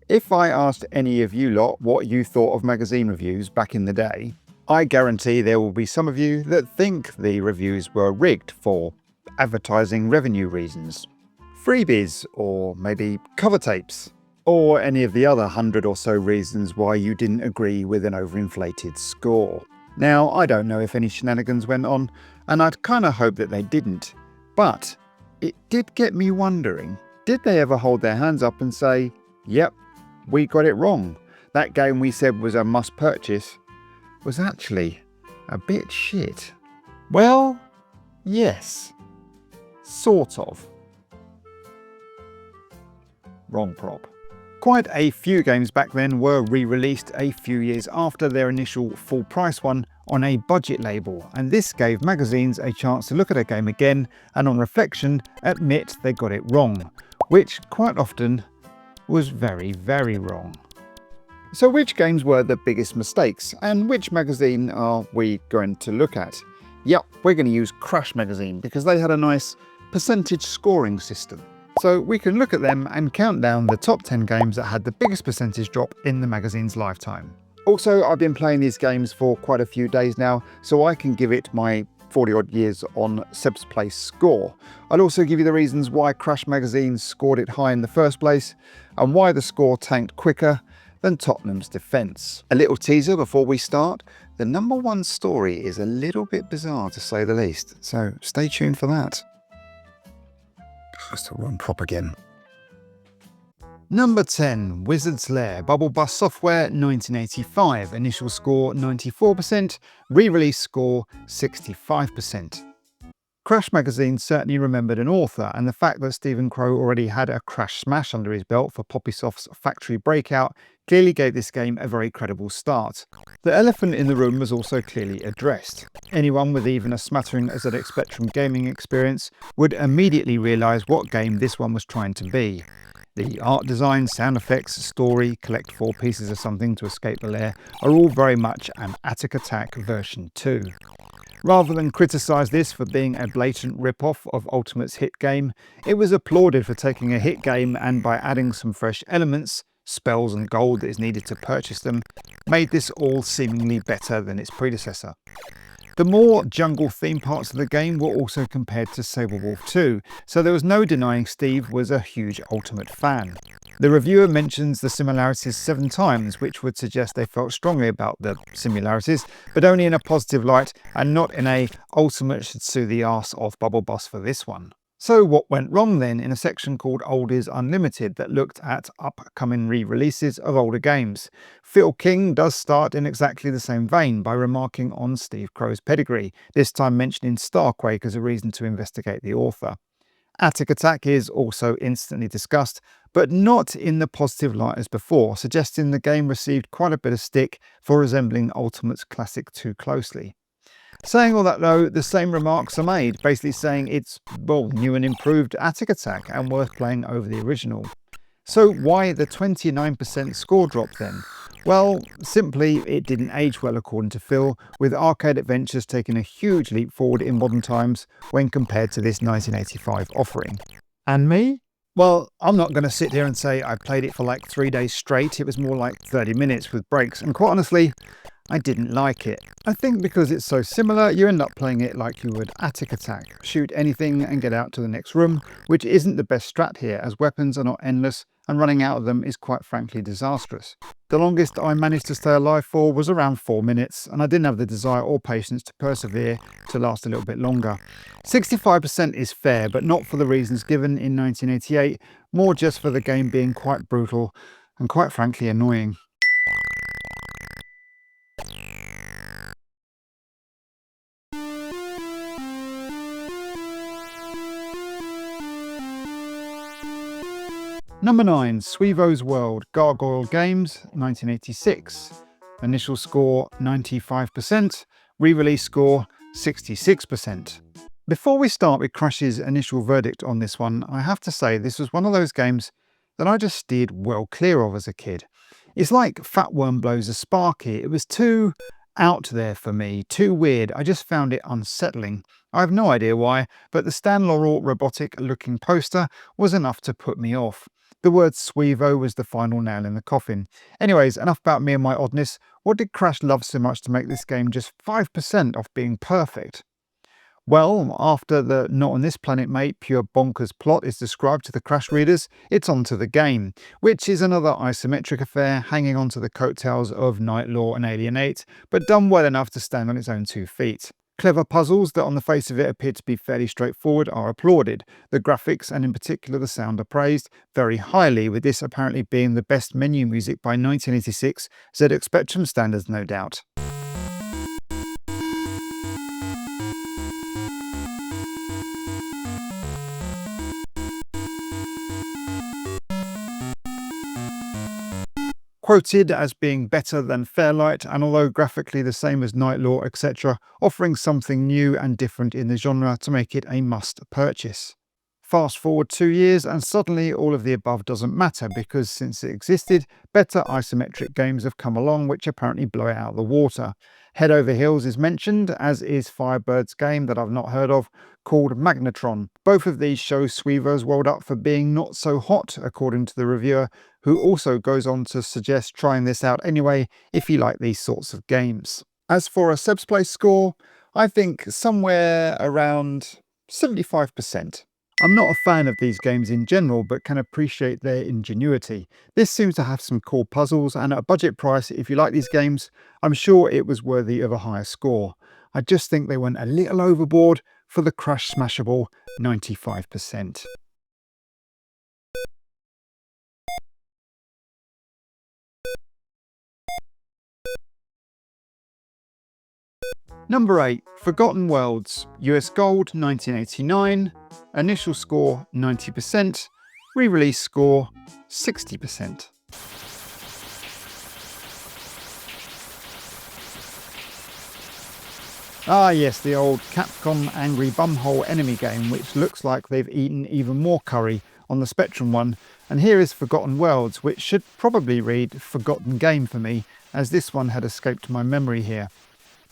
If I asked any of you lot what you thought of magazine reviews back in the day, I guarantee there will be some of you that think the reviews were rigged for advertising revenue reasons, freebies, or maybe cover tapes, or any of the other 100 or so reasons why you didn't agree with an overinflated score. Now, I don't know if any shenanigans went on, and I'd kinda hope that they didn't, but it did get me wondering, did they ever hold their hands up and say, yep, we got it wrong. That game we said was a must purchase was actually a bit shit. Well, yes. Sort of. Wrong prop. Quite a few games back then were re-released a few years after their initial full price one on a budget label, and this gave magazines a chance to look at a game again and on reflection admit they got it wrong, which quite often was very, very wrong. So which games were the biggest mistakes, and which magazine are we going to look at? Yep, we're going to use Crash magazine because they had a nice percentage scoring system. So we can look at them and count down the top 10 games that had the biggest percentage drop in the magazine's lifetime. Also, I've been playing these games for quite a few days now, so I can give it my 40 odd years on Seb's Place score. I'll also give you the reasons why Crash magazine scored it high in the first place, and why the score tanked quicker than Tottenham's defence. A little teaser before we start, the number one story is a little bit bizarre to say the least, so stay tuned for that. That's the wrong prop again. Number 10, Wizard's Lair, Bubble Bus Software, 1985, initial score 94%, re-release score 65%. Crash magazine certainly remembered an author, and the fact that Stephen Crow already had a Crash smash under his belt for Poppysoft's Factory Breakout clearly gave this game a very credible start. The elephant in the room was also clearly addressed. Anyone with even a smattering of ZX Spectrum gaming experience would immediately realise what game this one was trying to be. The art design, sound effects, story, collect 4 pieces of something to escape the lair are all very much an Attic Attack version 2. Rather than criticise this for being a blatant rip-off of Ultimate's hit game, it was applauded for taking a hit game and by adding some fresh elements, spells and gold that is needed to purchase them, made this all seemingly better than its predecessor. The more jungle themed parts of the game were also compared to Sabrewulf 2, so there was no denying Steve was a huge Ultimate fan. The reviewer mentions the similarities 7 times, which would suggest they felt strongly about the similarities, but only in a positive light and not in a Ultimate should sue the arse of Bubble Bus for this one. So what went wrong then in a section called Oldies Unlimited that looked at upcoming re-releases of older games? Phil King does start in exactly the same vein by remarking on Steve Crow's pedigree, this time mentioning Starquake as a reason to investigate the author. Attic Attack is also instantly discussed, but not in the positive light as before, suggesting the game received quite a bit of stick for resembling Ultimate's classic too closely. Saying all that though, the same remarks are made, basically saying it's, well, new and improved Attic Attack and worth playing over the original. So why the 29% score drop then? Well, simply it didn't age well according to Phil, with Arcade Adventures taking a huge leap forward in modern times when compared to this 1985 offering. And me? Well, I'm not going to sit here and say I played it for like 3 days straight. It was more like 30 minutes with breaks, and quite honestly, I didn't like it. I think because it's so similar, you end up playing it like you would Attic Attack. Shoot anything and get out to the next room, which isn't the best strat here, as weapons are not endless and running out of them is quite frankly disastrous. The longest I managed to stay alive for was around 4 minutes, and I didn't have the desire or patience to persevere to last a little bit longer. 65% is fair, but not for the reasons given in 1988, more just for the game being quite brutal and quite frankly annoying. Number 9, Sweevo's World, Gargoyle Games, 1986. Initial score 95%, re-release score 66%. Before we start with Crash's initial verdict on this one, I have to say this was one of those games that I just steered well clear of as a kid. It's like Fat Worm Blows a Sparky. It was too out there for me, too weird. I just found it unsettling. I have no idea why, but the Stan Laurel robotic looking poster was enough to put me off. The word Sweevo was the final nail in the coffin. Anyways, enough about me and my oddness. What did Crash love so much to make this game just 5% off being perfect? Well, after the Not on This Planet Mate pure bonkers plot is described to the Crash readers, it's on to the game, which is another isometric affair hanging on to the coattails of Night Law and Alienate, but done well enough to stand on its own 2 feet. Clever puzzles that on the face of it appear to be fairly straightforward are applauded. The graphics and in particular the sound are praised very highly, with this apparently being the best menu music by 1986 ZX Spectrum standards, no doubt. Quoted as being better than Fairlight, and although graphically the same as Night Law, etc., offering something new and different in the genre to make it a must purchase. Fast forward 2 years and suddenly all of the above doesn't matter, because since it existed, better isometric games have come along which apparently blow it out of the water. Head Over Heels is mentioned, as is Firebird's game that I've not heard of, called Magnetron. Both of these show Sweevo's world up for being not so hot, according to the reviewer, who also goes on to suggest trying this out anyway if you like these sorts of games. As for a Seb's Place score, I think somewhere around 75%. I'm not a fan of these games in general, but can appreciate their ingenuity. This seems to have some cool puzzles, and at a budget price, if you like these games, I'm sure it was worthy of a higher score. I just think they went a little overboard for the Crash Smashable 95%. Number 8, Forgotten Worlds, US Gold 1989, initial score 90%, re-release score 60%. Ah yes, the old Capcom Angry Bumhole enemy game, which looks like they've eaten even more curry on the Spectrum one, and here is Forgotten Worlds, which should probably read Forgotten Game for me, as this one had escaped my memory here.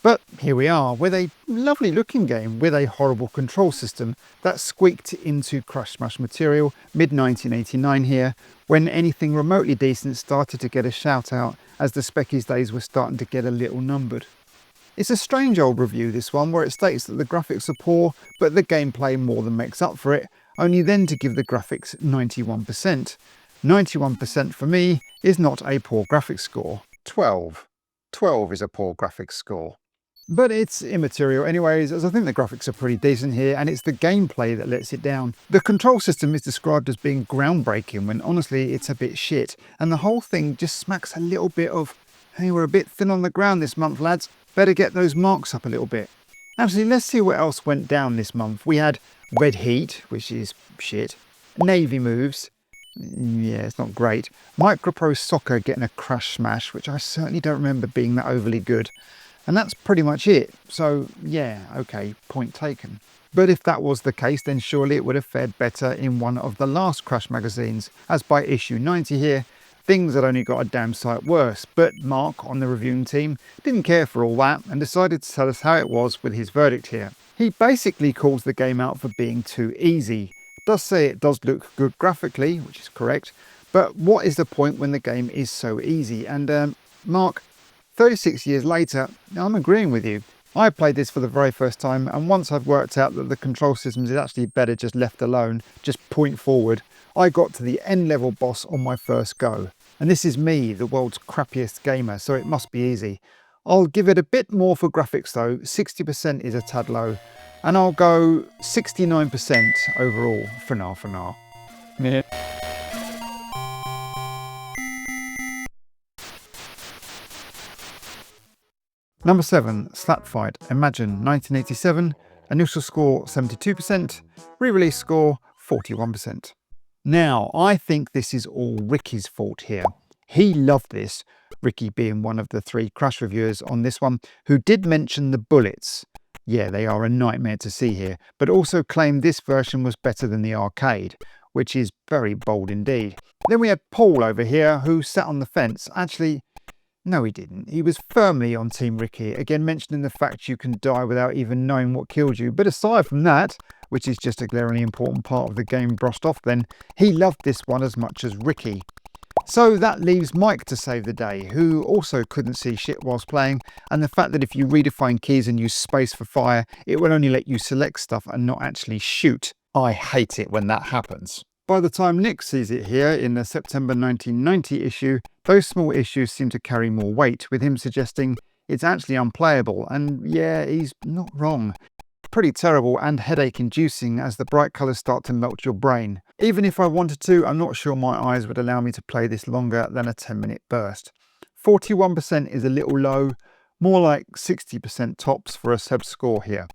But here we are, with a lovely looking game with a horrible control system that squeaked into Crash Smash material mid-1989 here, when anything remotely decent started to get a shout out as the Specky's days were starting to get a little numbered. It's a strange old review, this one, where it states that the graphics are poor but the gameplay more than makes up for it, only then to give the graphics 91%. 91% for me is not a poor graphics score. 12. 12 is a poor graphics score. But it's immaterial anyways, as I think the graphics are pretty decent here, and it's the gameplay that lets it down. The control system is described as being groundbreaking, when honestly it's a bit shit, and the whole thing just smacks a little bit of, hey, we're a bit thin on the ground this month, lads, better get those marks up a little bit. Actually, let's see what else went down this month. We had Red Heat, which is shit, Navy Moves, yeah, it's not great, Micropro Soccer getting a Crash Smash, which I certainly don't remember being that overly good. And that's pretty much it. So yeah, okay, point taken. But if that was the case, then surely it would have fared better in one of the last Crash magazines, as by issue 90 here, things had only got a damn sight worse. But Mark on the reviewing team didn't care for all that and decided to tell us how it was with his verdict here. He basically calls the game out for being too easy. Does say it does look good graphically, which is correct, but what is the point when the game is so easy? And Mark, 36 years later, I'm agreeing with you. I played this for the very first time, and once I've worked out that the control systems is actually better just left alone, just point forward, I got to the end level boss on my first go. And this is me, the world's crappiest gamer, so it must be easy. I'll give it a bit more for graphics though, 60% is a tad low, and I'll go 69% overall for now. Yeah. Number 7, Slapfight, Imagine, 1987, initial score 72%, re-release score 41%. Now, I think this is all Ricky's fault here. He loved this, Ricky being one of the 3 Crash reviewers on this one, who did mention the bullets. Yeah, they are a nightmare to see here, but also claimed this version was better than the arcade, which is very bold indeed. Then we had Paul over here, who sat on the fence. Actually, No, he didn't. He was firmly on Team Ricky, again mentioning the fact you can die without even knowing what killed you. But aside from that, which is just a glaringly important part of the game brushed off then, he loved this one as much as Ricky. So that leaves Mike to save the day, who also couldn't see shit whilst playing, and the fact that if you redefine keys and use space for fire, it will only let you select stuff and not actually shoot. I hate it when that happens. By the time Nick sees it here in the September 1990 issue, those small issues seem to carry more weight, with him suggesting it's actually unplayable, and yeah, he's not wrong. Pretty terrible and headache-inducing as the bright colours start to melt your brain. Even if I wanted to, I'm not sure my eyes would allow me to play this longer than a 10-minute burst. 41% is a little low, more like 60% tops for a sub score here.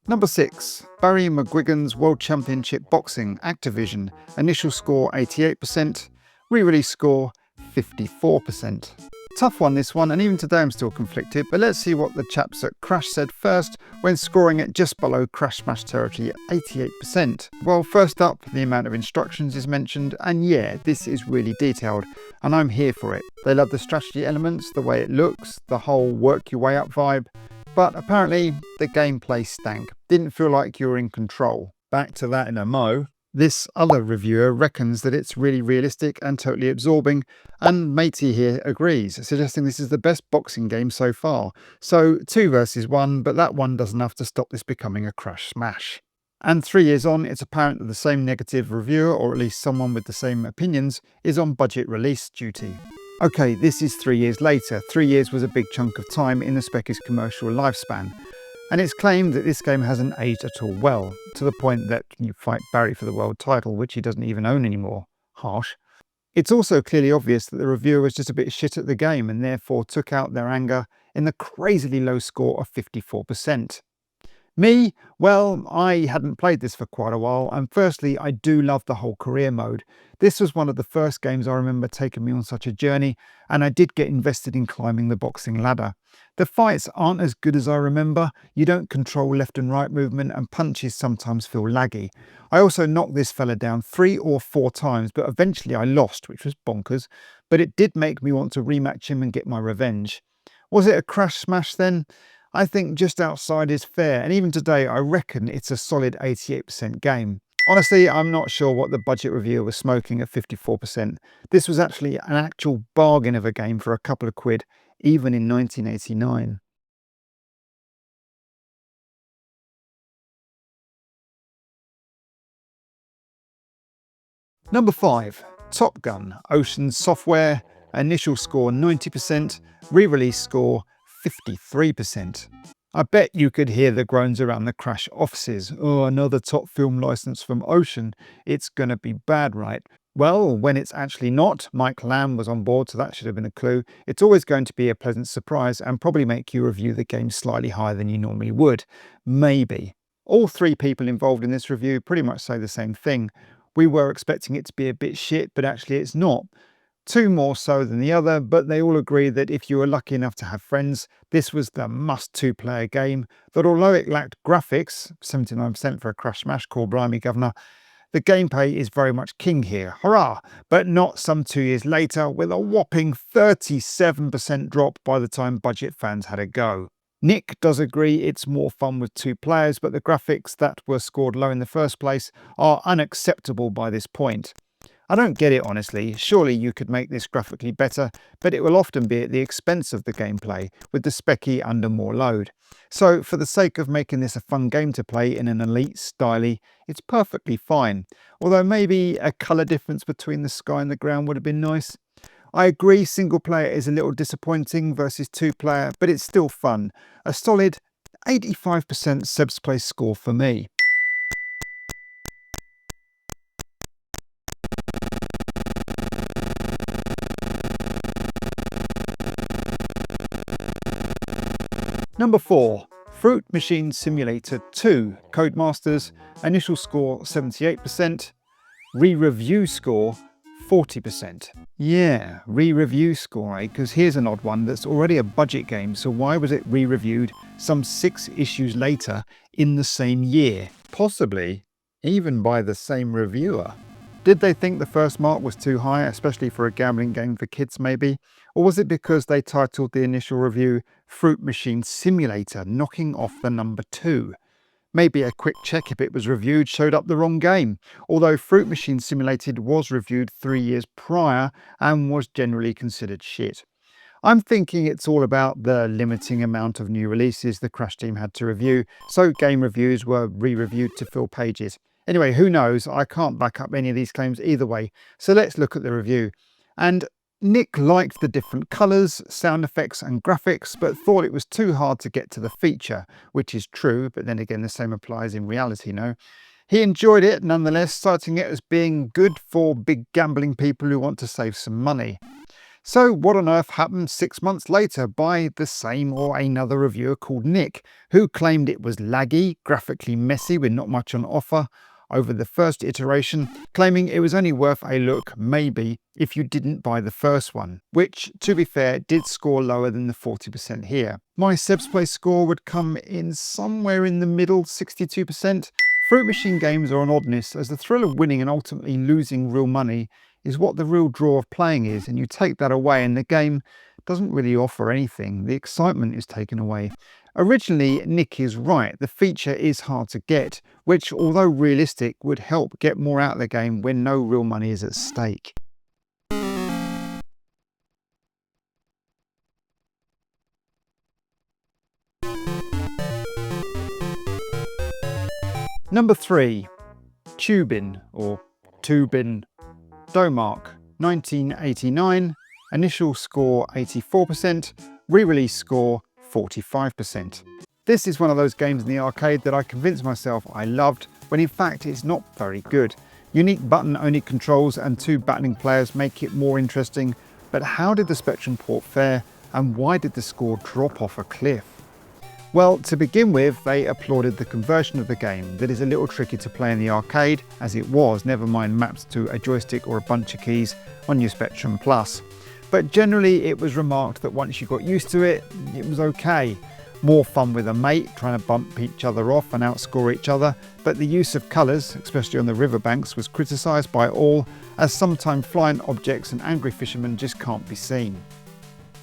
Number 6. Barry McGuigan's World Championship Boxing, Activision. Initial score 88%, re-release score 54%. Tough one this one, and even today I'm still conflicted, but let's see what the chaps at Crash said first when scoring it just below Crash Smash territory at 88%. Well, first up, the amount of instructions is mentioned, and yeah, this is really detailed, and I'm here for it. They love the strategy elements, the way it looks, the whole work your way up vibe, but apparently the gameplay stank. Didn't feel like you were in control. Back to that in a mo. This other reviewer reckons that it's really realistic and totally absorbing, and Matey here agrees, suggesting this is the best boxing game so far. So 2 versus 1, but that one does enough to stop this becoming a Crash Smash. And 3 years on, it's apparent that the same negative reviewer, or at least someone with the same opinions, is on budget release duty. Okay, this is 3 years later. 3 years was a big chunk of time in the Specky's commercial lifespan. And it's claimed that this game hasn't aged at all well, to the point that you fight Barry for the world title, which he doesn't even own anymore. Harsh. It's also clearly obvious that the reviewer was just a bit shit at the game and therefore took out their anger in the crazily low score of 54%. Me? Well, I hadn't played this for quite a while, and firstly, I do love the whole career mode. This was one of the first games I remember taking me on such a journey, and I did get invested in climbing the boxing ladder. The fights aren't as good as I remember. You don't control left and right movement, and punches sometimes feel laggy. I also knocked this fella down 3 or 4 times, but eventually I lost, which was bonkers, but it did make me want to rematch him and get my revenge. Was it a Crash Smash then? I think just outside is fair, and even today I reckon it's a solid 88% game. Honestly, I'm not sure what the budget reviewer was smoking at 54%. This was actually an actual bargain of a game for a couple of quid, even in 1989. Number 5. Top Gun, Ocean Software, initial score 90%, re-release score 53%. I bet you could hear the groans around the Crash offices. Oh, another top film license from Ocean. It's gonna be bad, right? Well, when it's actually not, Mike Lamb was on board, so that should have been a clue. It's always going to be a pleasant surprise and probably make you review the game slightly higher than you normally would. Maybe. All 3 people involved in this review pretty much say the same thing. We were expecting it to be a bit shit, but actually it's not. 2 more so than the other, but they all agree that if you were lucky enough to have friends, this was the must 2-player game, that although it lacked graphics, 79% for a Crash Smash, call blimey governor, the gameplay is very much king here, hurrah, but not some 2 years later with a whopping 37% drop by the time budget fans had a go. Nick does agree it's more fun with 2 players, but the graphics that were scored low in the first place are unacceptable by this point. I don't get it honestly, surely you could make this graphically better, but it will often be at the expense of the gameplay, with the Specky under more load. So for the sake of making this a fun game to play in an elite styly, it's perfectly fine, although maybe a colour difference between the sky and the ground would have been nice. I agree single player is a little disappointing versus 2-player, but it's still fun. A solid 85% Seb's Place score for me. Number 4. Fruit Machine Simulator 2, Codemasters, initial score 78%, re-review score 40%. Yeah, re-review score, because here's an odd one that's already a budget game, so why was it re-reviewed some 6 issues later in the same year? Possibly even by the same reviewer. Did they think the first mark was too high, especially for a gambling game for kids maybe? Or was it because they titled the initial review Fruit Machine Simulator, knocking off the number 2? Maybe a quick check if it was reviewed showed up the wrong game, although Fruit Machine Simulated was reviewed 3 years prior and was generally considered shit. I'm thinking it's all about the limiting amount of new releases the Crash team had to review, so game reviews were re-reviewed to fill pages. Anyway, who knows? I can't back up any of these claims either way, so let's look at the review. And Nick liked the different colours, sound effects and graphics, but thought it was too hard to get to the feature, which is true, but then again the same applies in reality, no? He enjoyed it nonetheless, citing it as being good for big gambling people who want to save some money. So what on earth happened 6 months later by the same or another reviewer called Nick, who claimed it was laggy, graphically messy with not much on offer over the first iteration, claiming it was only worth a look, maybe, if you didn't buy the first one, which, to be fair, did score lower than the 40% here. My Seb's Play score would come in somewhere in the middle, 62%. Fruit Machine games are an oddness, as the thrill of winning and ultimately losing real money is what the real draw of playing is, and you take that away and the game doesn't really offer anything. The excitement is taken away. Originally, Nick is right, the feature is hard to get, which, although realistic, would help get more out of the game when no real money is at stake. Number 3. Toobin, or Toobin. Domark, 1989, initial score 84%, re-release score 45%. This is one of those games in the arcade that I convinced myself I loved, when in fact it's not very good. Unique button-only controls and 2 battling players make it more interesting, but how did the Spectrum port fare, and why did the score drop off a cliff? Well, to begin with, they applauded the conversion of the game that is a little tricky to play in the arcade, as it was, never mind mapped to a joystick or a bunch of keys on your Spectrum Plus. But generally it was remarked that once you got used to it, it was okay. More fun with a mate, trying to bump each other off and outscore each other, but the use of colours, especially on the riverbanks, was criticised by all, as sometimes flying objects and angry fishermen just can't be seen.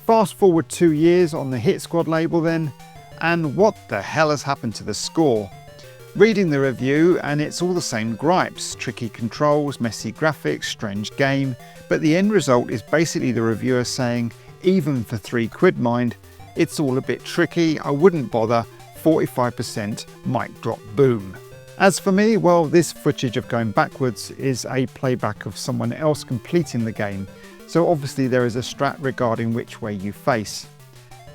Fast forward 2 years on the Hit Squad label then, and what the hell has happened to the score? Reading the review, and it's all the same gripes: tricky controls, messy graphics, strange game, but the end result is basically the reviewer saying, even for £3 mind, it's all a bit tricky, I wouldn't bother, 45% mic drop boom. As for me, well, this footage of going backwards is a playback of someone else completing the game, so obviously there is a strat regarding which way you face.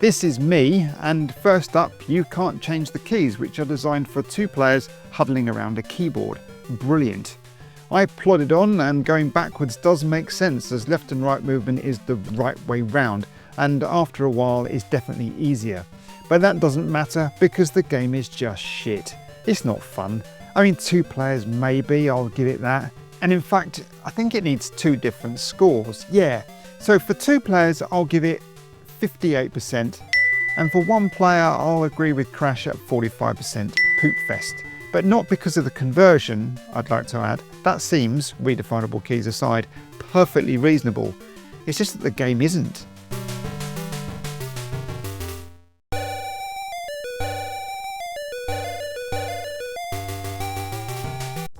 This is me, and first up, you can't change the keys, which are designed for 2 players huddling around a keyboard. Brilliant. I plodded on, and going backwards does make sense, as left and right movement is the right way round, and after a while is definitely easier. But that doesn't matter, because the game is just shit. It's not fun. I mean, 2 players maybe, I'll give it that. And in fact, I think it needs 2 different scores. Yeah. So for 2 players, I'll give it 58%, and for 1 player I'll agree with Crash at 45%, poop fest. But not because of the conversion, I'd like to add. That seems, redefinable keys aside, perfectly reasonable. It's just that the game isn't.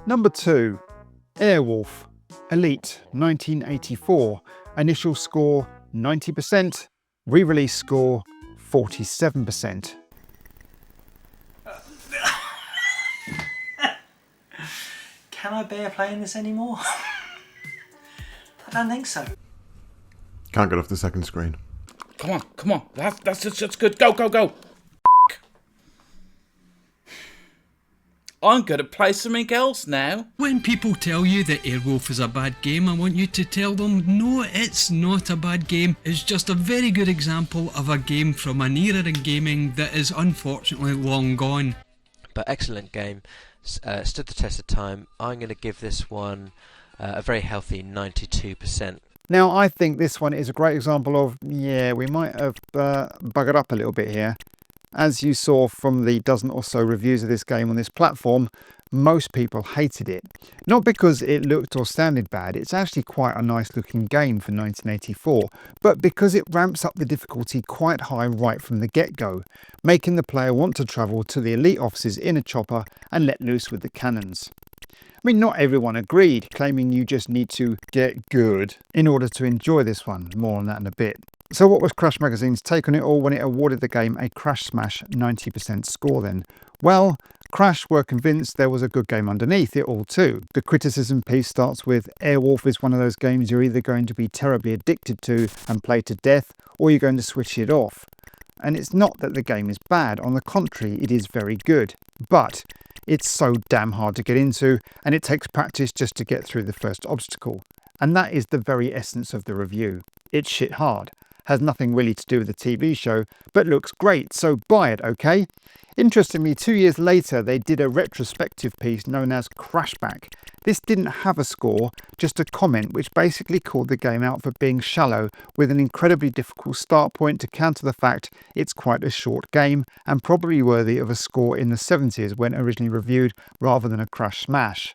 Number 2. Airwolf, Elite, 1984, initial score 90%, re-release score 47%. Can I bear playing this anymore? I don't think so. Can't get off the second screen. Come on. That's good. Go. I'm going to play something else now. When people tell you that Airwolf is a bad game, I want you to tell them, no, it's not a bad game. It's just a very good example of a game from an era in gaming that is unfortunately long gone. But excellent game, stood the test of time. I'm going to give this one a very healthy 92%. Now, I think this one is a great example of, yeah, we might have buggered up a little bit here. As you saw from the dozen or so reviews of this game on this platform, most people hated it. Not because it looked or sounded bad, it's actually quite a nice looking game for 1984, but because it ramps up the difficulty quite high right from the get-go, making the player want to travel to the elite offices in a chopper and let loose with the cannons. I mean, not everyone agreed, claiming you just need to get good in order to enjoy this one. More on that in a bit. So what was Crash Magazine's take on it all when it awarded the game a Crash Smash 90% score then? Well, Crash were convinced there was a good game underneath it all too. The criticism piece starts with Airwolf is one of those games you're either going to be terribly addicted to and play to death, or you're going to switch it off. And it's not that the game is bad, on the contrary, it is very good. But it's so damn hard to get into, and it takes practice just to get through the first obstacle. And that is the very essence of the review. It's shit hard. Has nothing really to do with the TV show, but looks great, so buy it, okay? Interestingly, 2 years later, they did a retrospective piece known as Crashback. This didn't have a score, just a comment which basically called the game out for being shallow, with an incredibly difficult start point to counter the fact it's quite a short game and probably worthy of a score in the 70s when originally reviewed rather than a Crash Smash.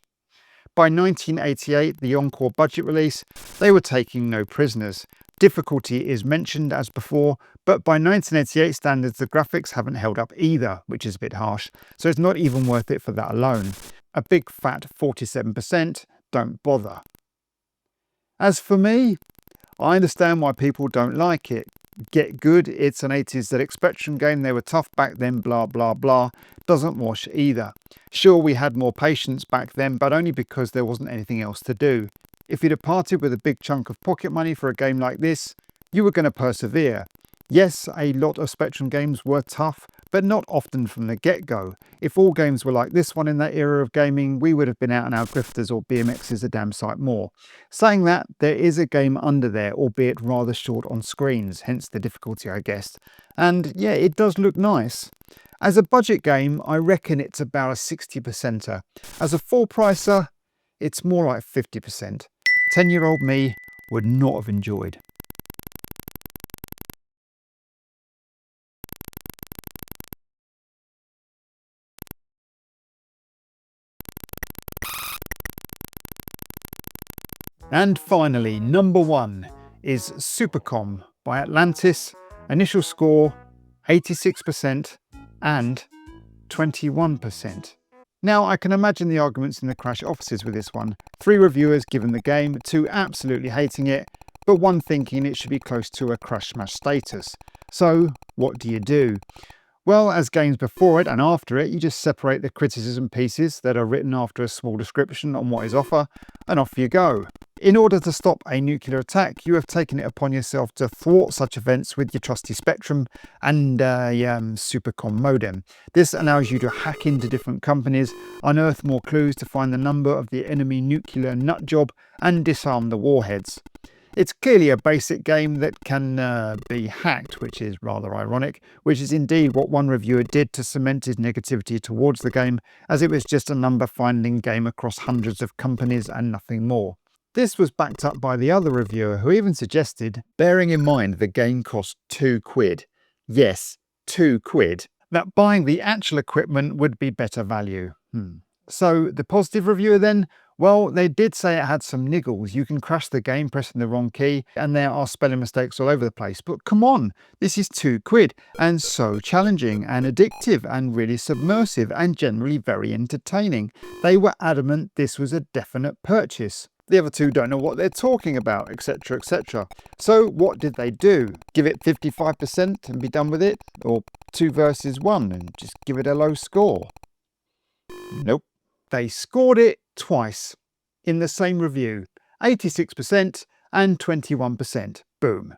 By 1988, the Encore budget release, they were taking no prisoners. Difficulty is mentioned as before, but by 1988 standards the graphics haven't held up either, which is a bit harsh, so it's not even worth it for that alone. A big fat 47%, don't bother. As for me, I understand why people don't like it. Get good, it's an 80s ZX Spectrum game, they were tough back then, blah blah blah, doesn't wash either. Sure, we had more patience back then, but only because there wasn't anything else to do. If you departed with a big chunk of pocket money for a game like this, you were going to persevere. Yes, a lot of Spectrum games were tough, but not often from the get-go. If all games were like this one in that era of gaming, we would have been out and out grifters or BMXs a damn sight more. Saying that, there is a game under there, albeit rather short on screens, hence the difficulty I guess. And yeah, it does look nice. As a budget game, I reckon it's about a 60%er. As a full pricer, it's more like 50%. 10-year-old me would not have enjoyed. And finally, number 1 is Supercom by Atlantis. Initial score 86% and 21%. Now, I can imagine the arguments in the Crash offices with this one. 3 reviewers given the game, 2 absolutely hating it, but 1 thinking it should be close to a Crash Smash status. So, what do you do? Well, as games before it and after it, you just separate the criticism pieces that are written after a small description on what is offer, and off you go. In order to stop a nuclear attack, you have taken it upon yourself to thwart such events with your trusty Spectrum and Supercom modem. This allows you to hack into different companies, unearth more clues to find the number of the enemy nuclear nutjob, and disarm the warheads. It's clearly a basic game that can be hacked, which is rather ironic, which is indeed what one reviewer did to cement his negativity towards the game, as it was just a number-finding game across hundreds of companies and nothing more. This was backed up by the other reviewer, who even suggested, bearing in mind the game cost £2. Yes, £2. That buying the actual equipment would be better value. So the positive reviewer then? Well, they did say it had some niggles. You can crash the game pressing the wrong key, and there are spelling mistakes all over the place. But come on, this is £2 and so challenging and addictive and really submersive and generally very entertaining. They were adamant this was a definite purchase. The other 2 don't know what they're talking about, etc, etc. So what did they do? Give it 55% and be done with it? Or 2 versus 1 and just give it a low score? Nope. They scored it twice in the same review, 86% and 21%. Boom.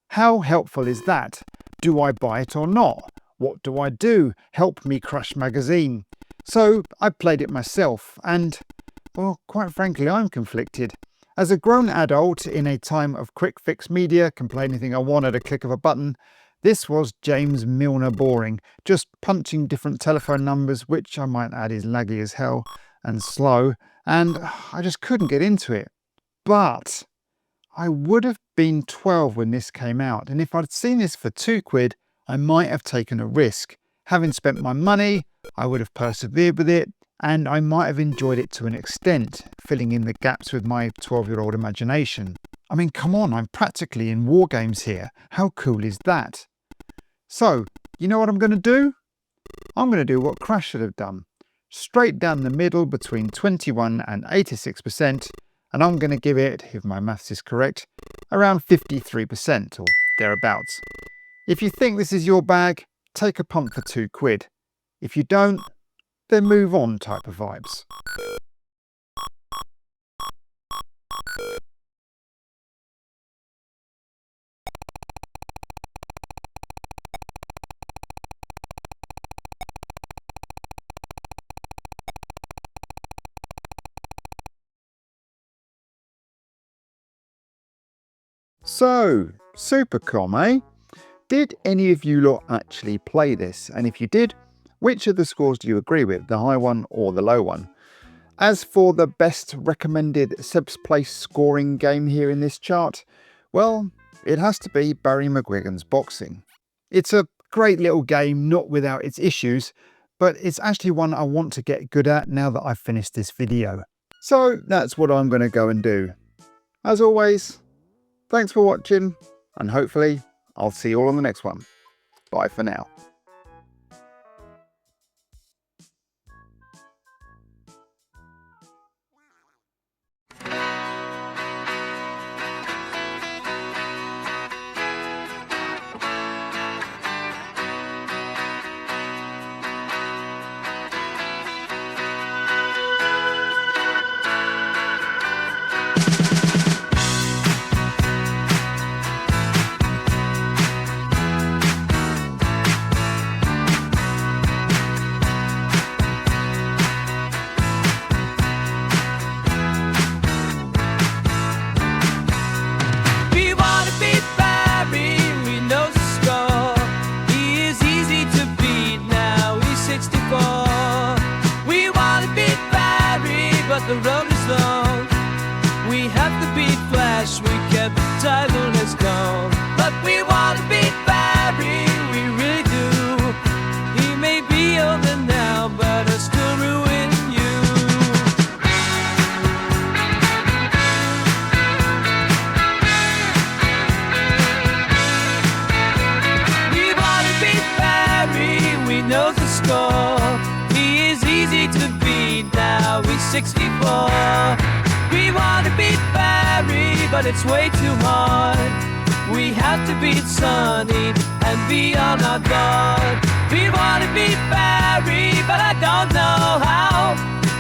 How helpful is that? Do I buy it or not? What do I do? Help me, Crash Magazine. So I played it myself and, well, quite frankly, I'm conflicted. As a grown adult in a time of quick fix media, can play anything I want at a click of a button, this was James Milner boring, just punching different telephone numbers, which I might add is laggy as hell and slow, and I just couldn't get into it. But I would have been 12 when this came out, and if I'd seen this for £2, I might have taken a risk. Having spent my money, I would have persevered with it, and I might have enjoyed it to an extent, filling in the gaps with my 12-year-old imagination. I mean, come on, I'm practically in war games here. How cool is that? So, you know what I'm going to do? I'm going to do what Crash should have done. Straight down the middle between 21 and 86%, and I'm going to give it, if my maths is correct, around 53% or thereabouts. If you think this is your bag, take a punt for £2. If you don't, then move on type of vibes. So, Supercom, eh? Did any of you lot actually play this? And if you did, which of the scores do you agree with, the high one or the low one? As for the best recommended subs place scoring game here in this chart, well, it has to be Barry McGuigan's Boxing. It's a great little game, not without its issues, but it's actually one I want to get good at now that I've finished this video. So that's what I'm going to go and do. As always, thanks for watching, and hopefully I'll see you all on the next one. Bye for now. The road is long. We have to beat Flash. We kept the title, let's go. But we want to beat Barry, we really do. He may be older now, but I still ruin you. We want to beat Barry, we know the score. He is easy to beat now. He's 64. We want to beat Barry, but it's way too hard. We have to beat Sonny and be on our guard. We want to beat Barry, but I don't know how.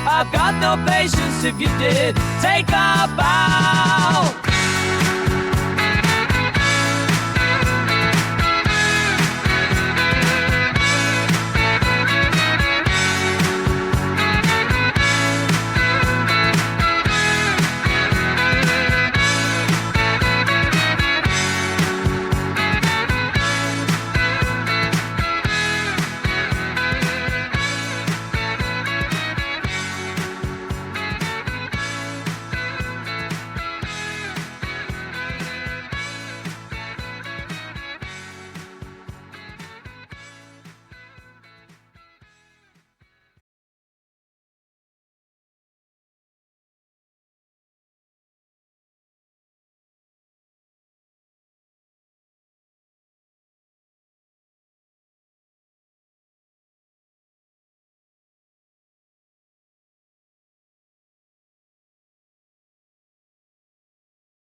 I've got no patience if you did take a bow.